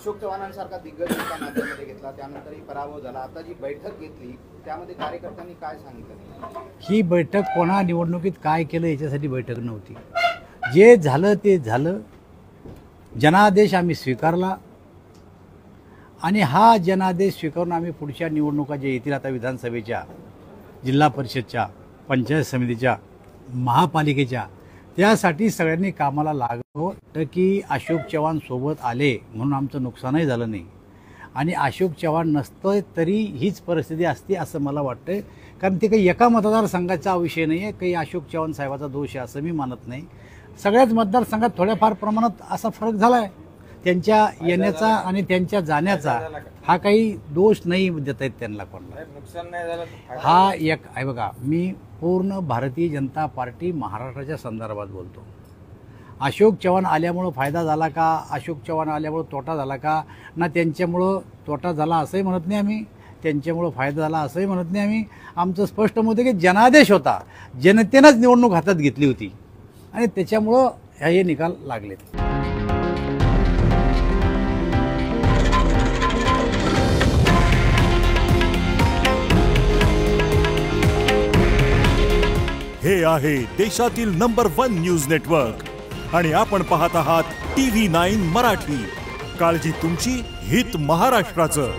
अशोक चव्हाणांसारखा दिग्गज नेता नांदेडमध्ये घेतला, त्यानंतरही पराभव झाला. आता जी बैठक घेतली त्यामध्ये कार्यकर्त्यांनी काय सांगितलं? ही बैठक कोणा निवडणुकीत काय केलं याच्यासाठी बैठक नव्हती. जे झालं ते झालं. जनादेश आम्ही स्वीकारला आणि हा जनादेश स्वीकारून आम्ही पुढच्या निवडणुका जे येतील आता विधानसभेच्या, जिल्हा परिषदच्या, पंचायत समितीच्या, महापालिकेच्या, त्यासाठी सगळ्यांनी कामाला लागलं. की अशोक चव्हाण सोबत आले म्हणून आमचं नुकसानही झालं नाही आणि अशोक चव्हाण नसतं तरी हीच परिस्थिती असते असं मला वाटतं. कारण ते काही एका मतदारसंघाचा विषय नाही आहे, काही अशोक चव्हाण साहेबाचा दोष आहे असं मी मानत नाही. सगळ्याच मतदारसंघात थोड्याफार प्रमाणात असा फरक झाला आहे. त्यांच्या येण्याचा आणि त्यांच्या जाण्याचा हा काही दोष नाही देता येत त्यांना कोणाला. नुकसान नाही झालं. हा एक आहे बघा, मी पूर्ण भारतीय जनता पार्टी महाराष्ट्राच्या संदर्भात बोलतो. अशोक चव्हाण आल्यामुळं फायदा झाला का, अशोक चव्हाण आल्यामुळं तोटा झाला का, ना त्यांच्यामुळं तोटा झाला असंही म्हणत नाही आम्ही, त्यांच्यामुळं फायदा झाला असंही म्हणत नाही आम्ही. आमचं स्पष्ट मत आहे की जनादेश होता, जनतेनंच निवडणूक हातात घेतली होती आणि त्याच्यामुळं हे निकाल लागलेत. हे आहे देशातील नंबर 1 न्यूज नेटवर्क आणि आपण पाहत आहात TV9 मराठी. काळजी तुमची, हित महाराष्ट्राचं.